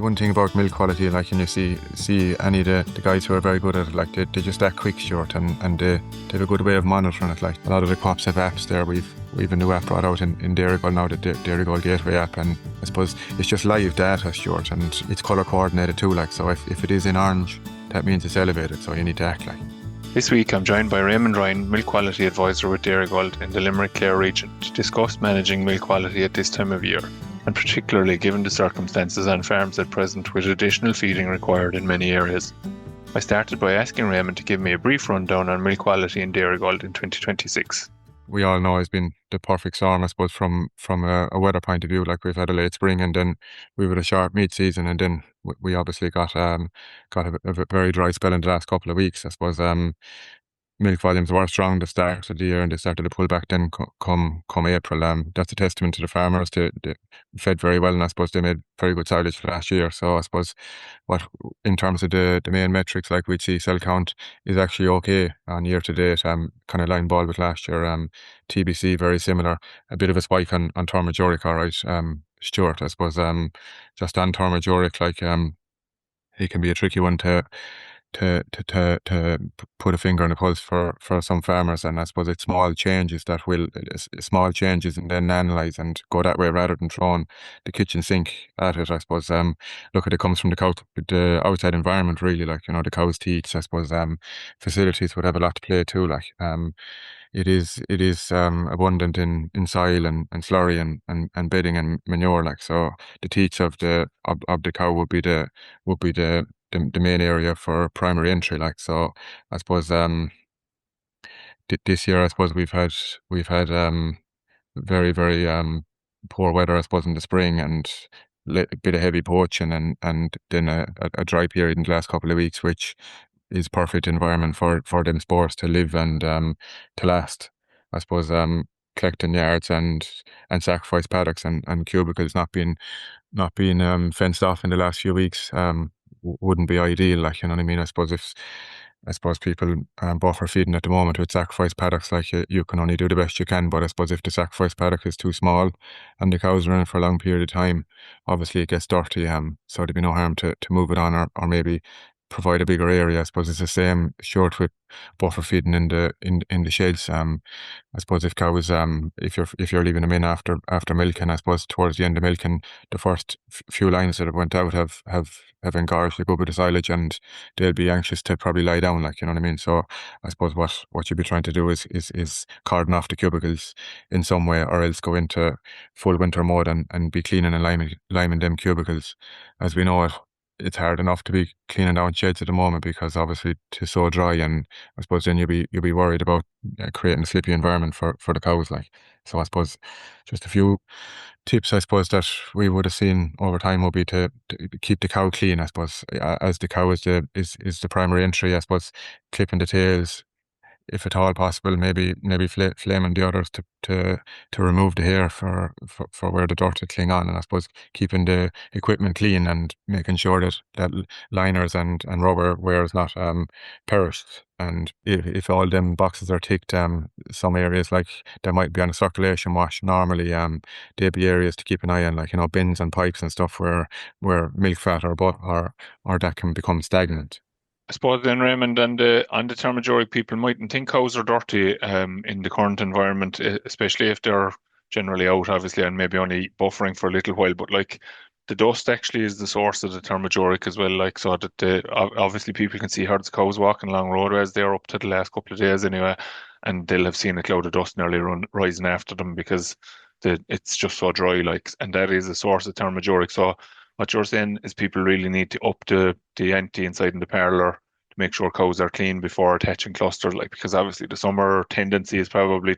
one thing about milk quality, like, and you see any of the guys who are very good at it, like they just act quick, Stuart, and they have a good way of monitoring it. Like a lot of the co-ops have apps there. We've a new app brought out in Dairygold now, the Dairygold Gateway app, and I suppose it's just live data, Stuart, and it's colour coordinated too. Like, so if it is in orange, that means it's elevated, so you need to act like. This week I'm joined by Raymond Ryan, Milk Quality Advisor with Dairygold in the Limerick Clare region, to discuss managing milk quality at this time of year, and particularly given the circumstances on farms at present with additional feeding required in many areas. I started by asking Raymond to give me a brief rundown on milk quality in Dairygold in 2026. We all know it's been the perfect storm, I suppose, from a weather point of view. Like, we've had a late spring, and then we had a sharp mid-season, and then we obviously got a very dry spell in the last couple of weeks. I suppose milk volumes were strong the start of the year, and they started to pull back then come April. That's a testament to the farmers. They fed very well, and I suppose they made very good silage last year. So I suppose in terms of the main metrics, like, we'd see cell count is actually okay on year to date, kind of line ball with last year. TBC very similar, a bit of a spike on thermoduric, all right. Stuart, I suppose just on thermoduric, like, it can be a tricky one to put a finger on the pulse for some farmers, and I suppose it's small changes and then analyse and go that way rather than throwing the kitchen sink at it. I suppose look, it comes from the outside environment, really, like, the cow's teats. I suppose facilities would have a lot to play too, like. It is abundant in soil and slurry and bedding and manure, like, so the teats of the cow would be the main area for primary entry, like. So I suppose this year, I suppose we've had very, very poor weather, I suppose, in the spring, and a bit of heavy poaching, and then a dry period in the last couple of weeks, which is perfect environment for them spores to live and to last. I suppose collecting yards and sacrifice paddocks and cubicles not being fenced off in the last few weeks wouldn't be ideal, like, you know what I mean. I suppose people buffer feeding at the moment with sacrifice paddocks, like, you can only do the best you can, but I suppose if the sacrifice paddock is too small and the cows are in it for a long period of time, obviously it gets dirty, so there'd be no harm to move it on, or maybe provide a bigger area. I suppose it's the same short with buffer feeding in the sheds. I suppose if cows, if you're leaving them in after milking, I suppose towards the end of milking, the first few lines that have went out have engorged a good bit of silage, and they'll be anxious to probably lie down, like, you know what I mean. So I suppose what you'd be trying to do is cordon off the cubicles in some way, or else go into full winter mode and be cleaning and liming them cubicles. As we know it, it's hard enough to be cleaning down sheds at the moment, because obviously it's so dry, and I suppose then you'll be worried about creating a slippy environment for the cows, like. So I suppose just a few tips, I suppose, that we would have seen over time would be to keep the cow clean. I suppose as the cow is the primary entry, I suppose clipping the tails, if at all possible, maybe flaming the others to remove the hair for where the dirt will cling on, and I suppose keeping the equipment clean and making sure that liners and rubberware is not perished. And if all them boxes are ticked, some areas, like, they might be on a circulation wash normally, there'd be areas to keep an eye on, like, bins and pipes and stuff where milk fat or that can become stagnant. I suppose then, Raymond, on the thermoduric, people mightn't think cows are dirty in the current environment, especially if they're generally out, obviously, and maybe only buffering for a little while. But, like, the dust actually is the source of the thermoduric as well, like, so that obviously people can see herds of cows walking along roadways there up to the last couple of days anyway, and they'll have seen a cloud of dust nearly rising after them because it's just so dry, like, and that is a source of thermoduric. So what you're saying is people really need to up the ante inside in the parlour to make sure cows are clean before attaching clusters, like, because obviously the summer tendency is probably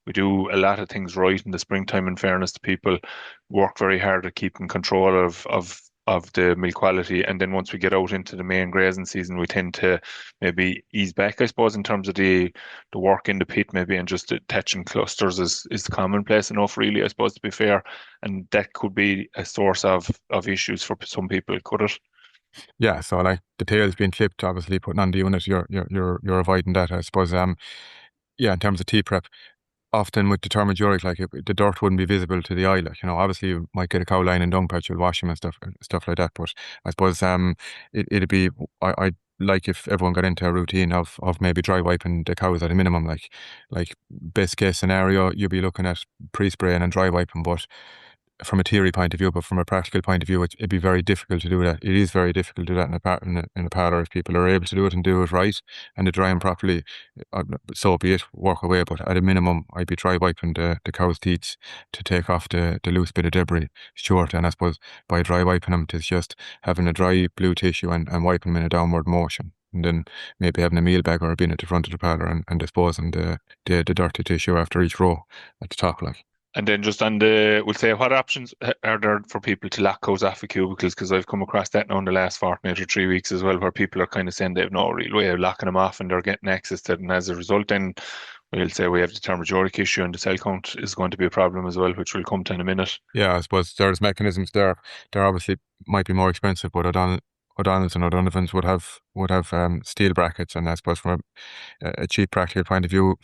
we do a lot of things right in the springtime, in fairness to people, work very hard at keeping control of the milk quality, and then once we get out into the main grazing season, we tend to maybe ease back, I suppose, in terms of the work in the pit, maybe, and just attaching clusters is commonplace enough, really, I suppose, to be fair, and that could be a source of issues for some people, could it? Yeah, so, like, the tails being clipped, obviously putting on the unit, you're avoiding that, I suppose. Yeah, in terms of tea prep, often with the thermoduric, like the dirt wouldn't be visible to the eye. Like, obviously you might get a cow line and dung patch, you'll wash them and stuff like that. But I suppose it'd be I like if everyone got into a routine of maybe dry wiping the cows at a minimum. Like best case scenario, you'd be looking at pre-spraying and dry wiping, but from a theory point of view, but from a practical point of view, it'd be very difficult to do that. It is very difficult to do that in a parlour if people are able to do it and do it right and to dry them properly. So be it, work away. But at a minimum, I'd be dry wiping the cow's teats to take off the loose bit of debris short. And I suppose by dry wiping them, it's just having a dry blue tissue and wiping them in a downward motion. And then maybe having a meal bag or a bin at the front of the parlour and disposing the dirty tissue after each row at the top, like. And then just on we'll say, what options are there for people to lock cows off of cubicles? Because I've come across that now in the last fortnight or 3 weeks as well, where people are kind of saying they have no real way of locking them off and they're getting access to it. And as a result, then we'll say we have the thermoduric issue and the cell count is going to be a problem as well, which we'll come to in a minute. Yeah, I suppose there's mechanisms there. They're obviously might be more expensive, but O'Donnell's and O'Donovan's would have steel brackets, and I suppose from a cheap practical point of view,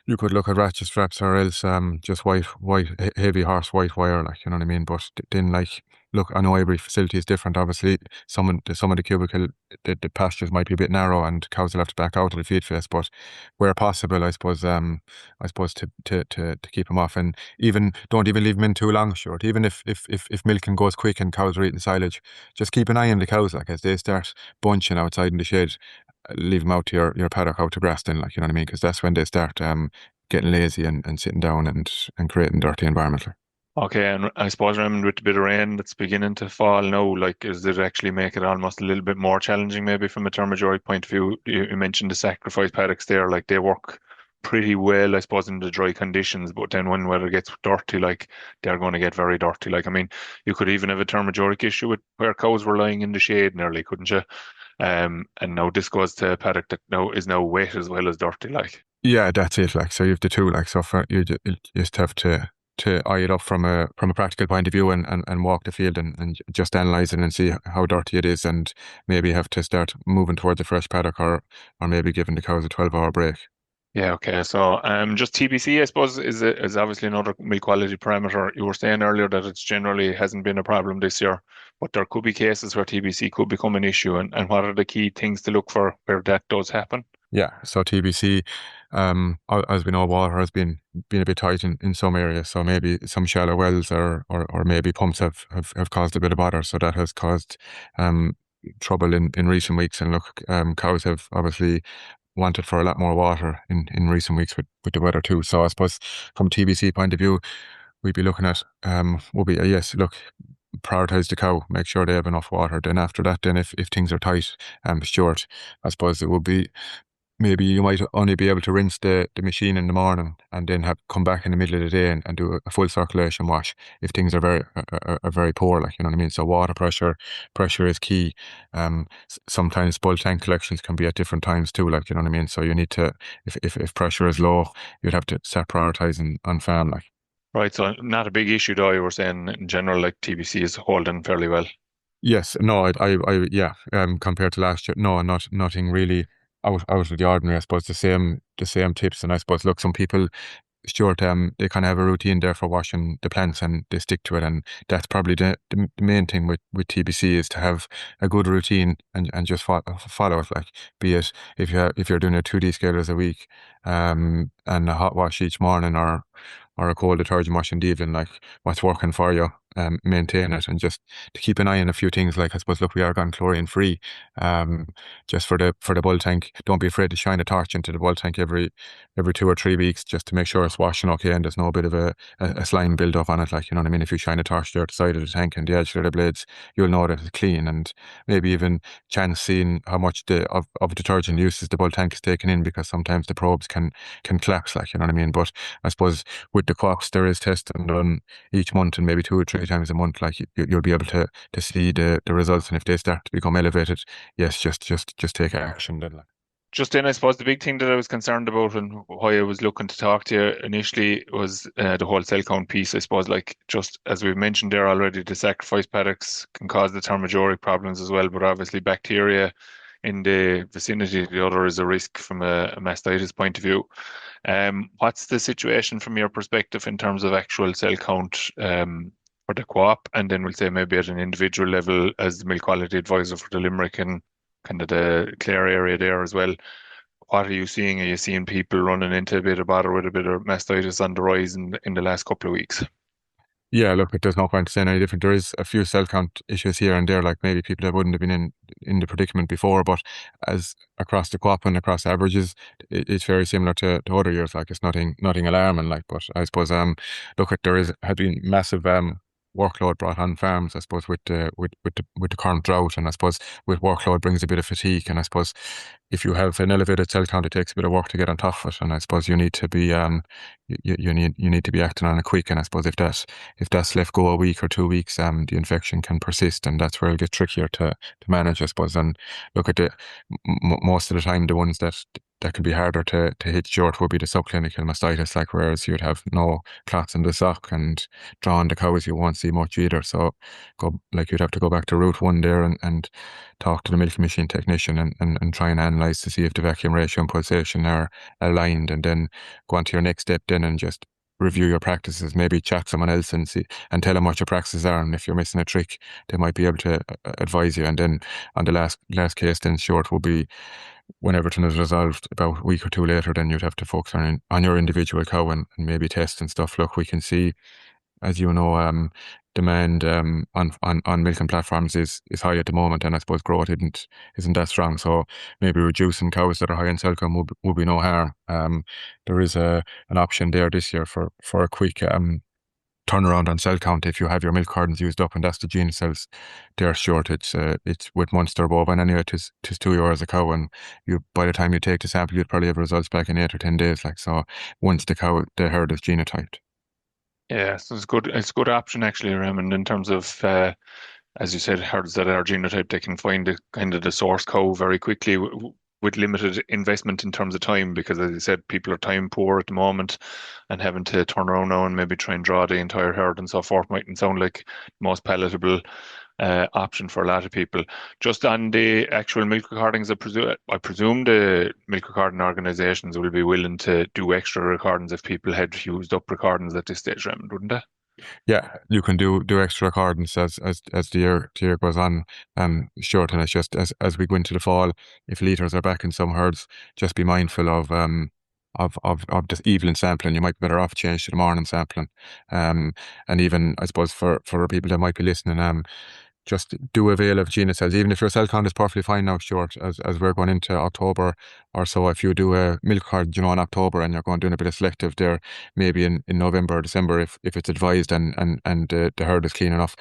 you could look at ratchet straps or else just heavy horse white wire, like, you know what I mean. But then, like, look, I know every facility is different. Obviously, some of the cubicle, the pastures might be a bit narrow, and cows will have to back out of the feed face. But where possible, I suppose to keep them off, and even don't even leave them in too long. Short, even if milking goes quick and cows are eating silage, just keep an eye on the cows, like as they start bunching outside in the shed. Leave them out to your paddock out to grass then, like, you know what I mean? Because that's when they start getting lazy and sitting down and creating dirty environment. Like. Okay, and I suppose, Raymond, with the bit of rain that's beginning to fall now, like, does it actually make it almost a little bit more challenging, maybe from a thermoduric point of view? You mentioned the sacrifice paddocks there, like they work pretty well, I suppose, in the dry conditions, but then when weather gets dirty, like they're going to get very dirty. Like, I mean, you could even have a thermoduric issue with where cows were lying in the shade nearly, couldn't you? And now this goes to a paddock that now is now wet as well as dirty, like. Yeah, that's it. Like, so you have the two, like, so for you just have to eye it up from a practical point of view and walk the field and just analyze it and see how dirty it is, and maybe have to start moving towards a fresh paddock, or maybe giving the cows a 12-hour break. Yeah, okay. So just TBC, I suppose, is obviously another milk quality parameter. You were saying earlier that it's generally hasn't been a problem this year, but there could be cases where TBC could become an issue. And what are the key things to look for where that does happen? Yeah, so TBC, as we know, water has been a bit tight in some areas. So maybe some shallow wells or maybe pumps have caused a bit of bother. So that has caused um, trouble in recent weeks. And look, cows have obviously wanted for a lot more water in recent weeks with the weather too. So I suppose from a TBC point of view, we'd be looking at will be yes, look, prioritize the cow, make sure they have enough water. Then after that, then if things are tight and short, I suppose it would be maybe you might only be able to rinse the machine in the morning and then have come back in the middle of the day and do a full circulation wash if things are very poor, like, you know what I mean. So water pressure is key. Sometimes bulk tank collections can be at different times too, like, you know what I mean. So you need to, if pressure is low, you'd have to start prioritizing on farm, like. Right, so not a big issue though. You were saying in general, like TBC is holding fairly well. Yes, no, yeah. Compared to last year, no, nothing really out of the ordinary. I suppose the same tips, and I suppose look, some people short they kind of have a routine there for washing the plants and they stick to it, and that's probably the main thing with TBC is to have a good routine and just follow it, like, be it if you're doing a 2D scalers a week and a hot wash each morning or a cold detergent wash in the evening, like, what's working for you, maintain it, and just to keep an eye on a few things, like, I suppose, look, we are gone chlorine free, um just for the bull tank. Don't be afraid to shine a torch into the bull tank every 2 or 3 weeks just to make sure it's washing okay and there's no bit of a slime build up on it, like, you know what I mean. If you shine a torch there at the side of the tank and the edge of the blades, you'll know that it's clean, and maybe even chance seeing how much of detergent uses the bull tank is taking in, because sometimes the probes can collapse, like, you know what I mean. But I suppose with the co-ops there is testing done each month, and maybe 2 or 3 times a month, like, you'll be able to see the results, and if they start to become elevated, yes, just take action then, like. Just then, I suppose the big thing that I was concerned about and why I was looking to talk to you initially was the whole cell count piece. I suppose, like, just as we've mentioned there already, the sacrifice paddocks can cause the thermoduric problems as well, but obviously bacteria in the vicinity of the other is a risk from a mastitis point of view. What's the situation from your perspective in terms of actual cell count for the co-op, and then we'll say maybe at an individual level as the milk quality advisor for the Limerick and kind of the Clare area there as well. What are you seeing? Are you seeing people running into a bit of bother with a bit of mastitis on the rise in the last couple of weeks? Yeah, look, there's no point saying any different. There is a few cell count issues here and there, like maybe people that wouldn't have been in the predicament before, but as across the crop and across averages, it's very similar to other years. Like it's nothing alarming. Like, but I suppose look at had been massive workload brought on farms. I suppose with the current drought, and I suppose with workload brings a bit of fatigue. And I suppose if you have an elevated cell count, it takes a bit of work to get on top of it. And I suppose you need to be you need to be acting on it quick. And I suppose if that's left go a week or 2 weeks, the infection can persist, and that's where it'll get trickier to manage, I suppose. And look at most of the time, the ones that could be harder to hit short would be the subclinical mastitis, like whereas you'd have no clots in the sock and drawing the cows, you won't see much either. So you'd have to go back to route one there and talk to the milking machine technician and try and analyze to see if the vacuum ratio and pulsation are aligned, and then go on to your next step then and just review your practices, maybe chat someone else and see and tell them what your practices are, and if you're missing a trick, they might be able to advise you. And then on the last case, then short will be when everything is resolved about a week or two later. Then you'd have to focus on your individual cow and maybe test and stuff. Look, we can see, as you know, demand on milking platforms is high at the moment, and I suppose growth isn't that strong. So maybe reducing cows that are high in cell count will be no harm. There is an option there this year for a quick turnaround on cell count if you have your milk cartons used up, and that's the gene cells. They're short. It's with Munster bovine anyway. Tis €2 a cow, and you by the time you take the sample, you'd probably have results back in 8 or 10 days. Like so, once the herd is genotyped. Yeah, so it's good. It's a good option actually, Raymond, in terms of as you said, herds that are genotyped, they can find the kind of the source cow very quickly with limited investment in terms of time, because as you said, people are time poor at the moment, and having to turn around now and maybe try and draw the entire herd and so forth mightn't sound like the most palatable option for a lot of people. Just on the actual milk recordings, I presume the milk recording organisations will be willing to do extra recordings if people had used up recordings at this stage, Raymond, wouldn't they? Yeah, you can do extra accordance as the year goes on. Sure, and it's just as we go into the fall, if litres are back in some herds, just be mindful of the evening sampling. You might be better off change to the morning sampling. And even I suppose for people that might be listening, just do avail of Gena cells, even if your cell count is perfectly fine now, short as we're going into October or so. If you do a milk card, in October, and you're going doing a bit of selective there, maybe in November or December, if it's advised and the herd is clean enough,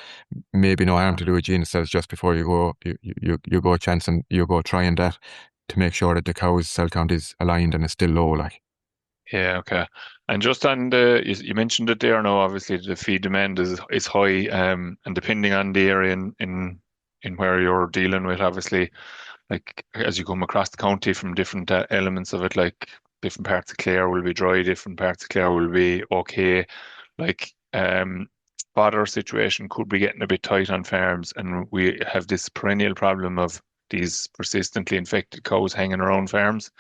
maybe no harm to do a Gena cells just before you go a chance and you go trying that to make sure that the cow's cell count is aligned and is still low, like. Yeah, okay. And just on you mentioned it there now, obviously the feed demand is high, and depending on the area in where you're dealing with, obviously, like as you come across the county from different elements of it, like different parts of Clare will be dry, different parts of Clare will be okay. Like fodder situation could be getting a bit tight on farms, and we have this perennial problem of these persistently infected cows hanging around farms.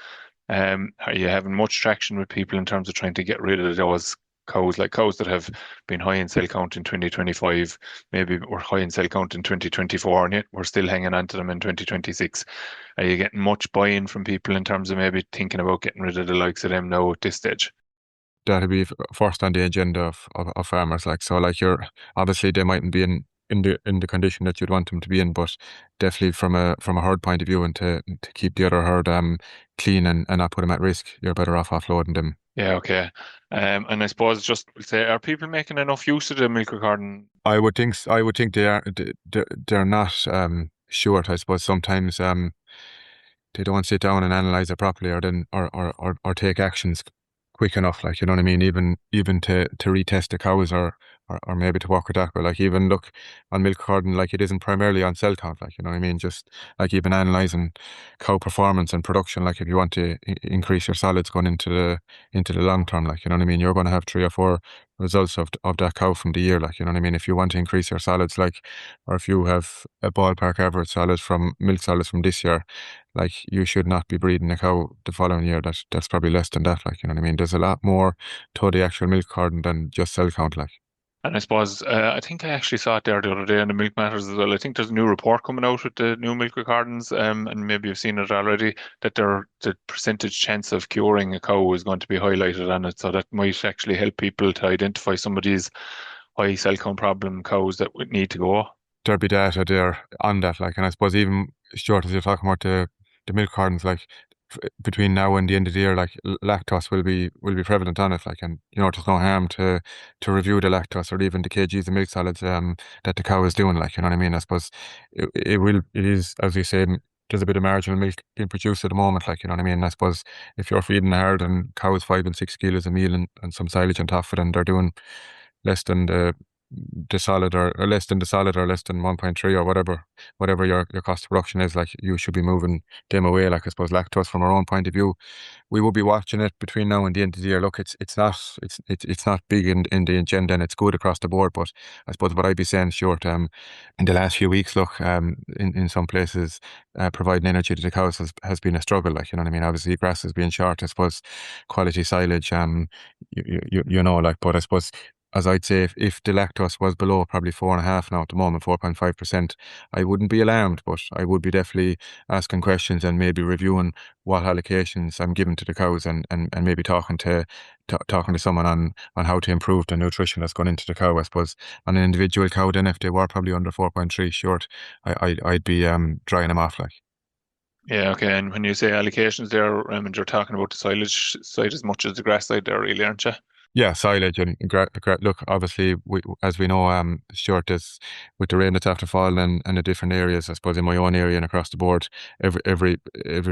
Are you having much traction with people in terms of trying to get rid of those cows, like cows that have been high in cell count in 2025, maybe were high in cell count in 2024, and yet we're still hanging on to them in 2026? Are you getting much buy-in from people in terms of maybe thinking about getting rid of the likes of them now at this stage? That'll be first on the agenda of farmers. Like so, like you're obviously they mightn't be in the condition that you'd want them to be in, but definitely from a herd point of view, and to keep the other herd clean and not put them at risk, you're better off offloading them. Yeah, okay. And I suppose just say, are people making enough use of the milk carton? I would think they're not short. I suppose sometimes they don't sit down and analyze it properly, or then or take actions quick enough. Like you know what I mean. Even to retest the cows, or maybe to work with that. But like even look on milk carton, like it isn't primarily on cell count, like you know what I mean. Just like even analysing cow performance and production, like if you want to increase your solids going into the long term, like you know what I mean, you're going to have 3 or 4 results of that cow from the year, like you know what I mean. If you want to increase your solids, like, or if you have a ballpark average solids from milk solids from this year, like you should not be breeding a cow the following year that's probably less than that, like you know what I mean. There's a lot more to the actual milk carton than just cell count, like. And I suppose I think I actually saw it there the other day in the Milk Matters as well. I think there's a new report coming out with the new milk recordings, and maybe you've seen it already, that the percentage chance of curing a cow is going to be highlighted on it. So that might actually help people to identify some of these high cell count problem cows that would need to go. There be data there on that, like, and I suppose even short as you're talking about the milk cartons, like between now and the end of the year, like lactose will be prevalent on it, like, and you know, there's no harm to review the lactose or even the kgs of milk solids that the cow is doing, like, you know what I mean. I suppose it is, as you say, there's a bit of marginal milk being produced at the moment, like, you know what I mean. I suppose if you're feeding hard and cows 5 and 6 kilos of meal and some silage on top of it, and they're doing less than the solid, or less than the solid, or less than 1.3, or whatever your cost of production is, like you should be moving them away. Like I suppose lactose from our own point of view, we will be watching it between now and the end of the year. Look, it's not big in the agenda, and it's good across the board. But I suppose what I'd be saying, short in the last few weeks, look, in some places, providing energy to the cows has been a struggle. Like you know what I mean. Obviously, grass has been short. I suppose quality silage, you know, like. But I suppose, as I'd say, if the lactose was below probably 4.5 now at the moment, 4.5%, I wouldn't be alarmed, but I would be definitely asking questions and maybe reviewing what allocations I'm giving to the cows, and maybe talking to someone on how to improve the nutrition that's gone into the cow. I suppose on an individual cow, then if they were probably under 4.3 short, I'd be drying them off, like. Yeah, okay. And when you say allocations there, and you're talking about the silage side as much as the grass side there, really, aren't you? Yeah, silage and look, obviously, as we know, short is with the rain that's after falling, and the different areas. I suppose in my own area and across the board, every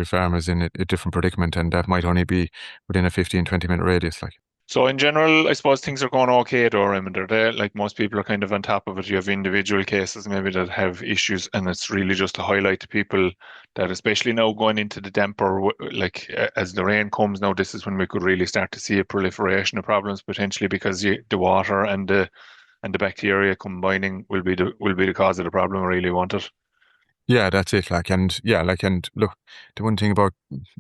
farmer is in a different predicament, and that might only be within a 15-20 minute radius, like. So in general, I suppose things are going okay though, Raymond. They're there. Like most people are kind of on top of it. You have individual cases maybe that have issues, and it's really just to highlight to people that, especially now going into the damper, like as the rain comes now, this is when we could really start to see a proliferation of problems potentially, because the water and the bacteria combining will be the cause of the problem. I really want it. Yeah, that's it. Like, and yeah, like, and look, the one thing about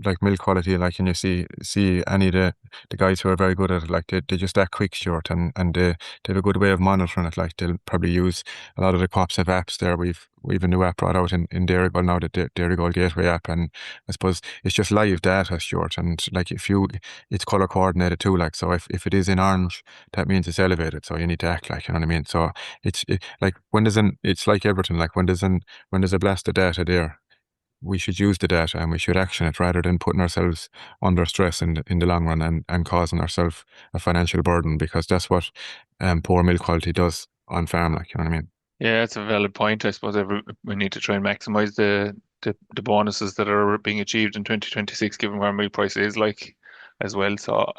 like milk quality, like, and you see any of the guys who are very good at it, like they just that quick short, and they have a good way of monitoring it. Like they'll probably use a lot of the co-ops have apps there. We've a new app brought out in Dairygold now, the Dairygold Gateway app, and I suppose it's just live data short, and like it's color coordinated too. Like, so if it is in orange, that means it's elevated, so you need to act, like, you know what I mean. So like it's like everything, like when there's a blast of data there, we should use the data and we should action it rather than putting ourselves under stress in the long run, and causing ourselves a financial burden, because that's what poor milk quality does on farm, like, you know what I mean. Yeah, it's a valid point. I suppose we need to try and maximize the bonuses that are being achieved in 2026, given where milk price is like as well. So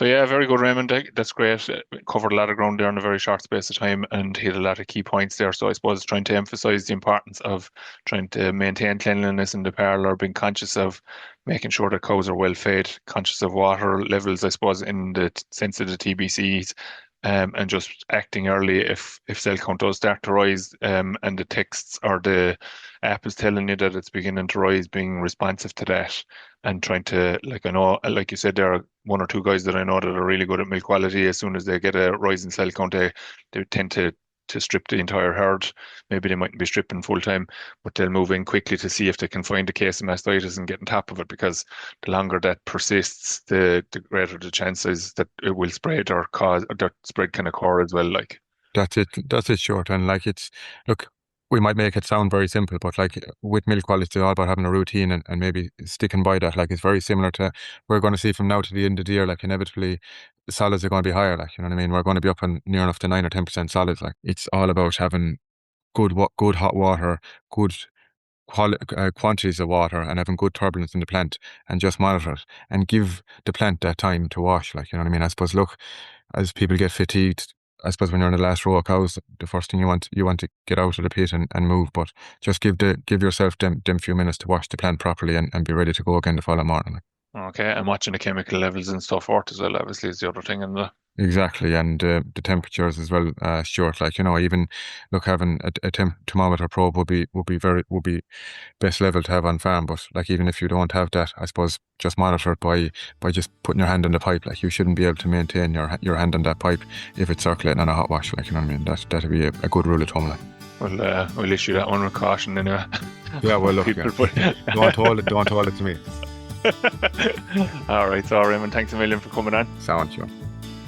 yeah, very good, Raymond. That's great. Covered a lot of ground there in a very short space of time and hit a lot of key points there. So I suppose trying to emphasize the importance of trying to maintain cleanliness in the parlour, being conscious of making sure that cows are well fed, conscious of water levels, I suppose, in the sense of the TBCs, and just acting early if cell count does start to rise, and the texts or the app is telling you that it's beginning to rise, being responsive to that, and trying to, like, I know, like you said, there are one or two guys that I know that are really good at milk quality. As soon as they get a rise in cell count, they tend to strip the entire herd. Maybe they mightn't be stripping full time, but they'll move in quickly to see if they can find a case of mastitis and get on top of it, because the longer that persists, the greater the chances that it will spread, or cause or that spread can occur as well. Like, That's it short. And like, look, we might make it sound very simple, but like with milk quality, it's all about having a routine, and maybe sticking by that. Like, it's very similar to, we're going to see from now to the end of the year, like inevitably the solids are going to be higher. Like, you know what I mean? We're going to be up on near enough to 9 or 10% solids. Like, it's all about having good hot water, good quantities of water, and having good turbulence in the plant, and just monitor it and give the plant that time to wash. Like, you know what I mean? I suppose, look, as people get fatigued, I suppose when you're in the last row of cows, the first thing you want to get out of the pit and move. But just give yourself them few minutes to wash the plant properly and be ready to go again the following morning. Okay, and watching the chemical levels and stuff forth as well, obviously, is the other thing in the. Exactly, and the temperatures as well, Stuart. Like, even look, having a thermometer probe would be best level to have on farm. But like, even if you don't have that, I suppose just monitor it by just putting your hand on the pipe. Like, you shouldn't be able to maintain your hand on that pipe if it's circulating on a hot wash. Like, you know what I mean? That'd be a good rule of thumb. Like. We'll issue that one with caution anyway. Yeah, well, look, People don't hold it to me. All right, so Raymond, thanks a million for coming on. Sound, sure.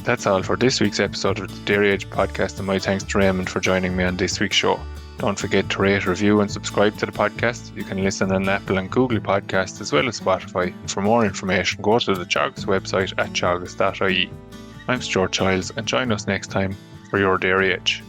That's all for this week's episode of the Dairy Age podcast, and my thanks to Raymond for joining me on this week's show. Don't forget to rate, review and subscribe to the podcast. You can listen on Apple and Google Podcasts as well as Spotify. And for more information, go to the Teagasc website at teagasc.ie. I'm Stuart Childs, and join us next time for your Dairy Age.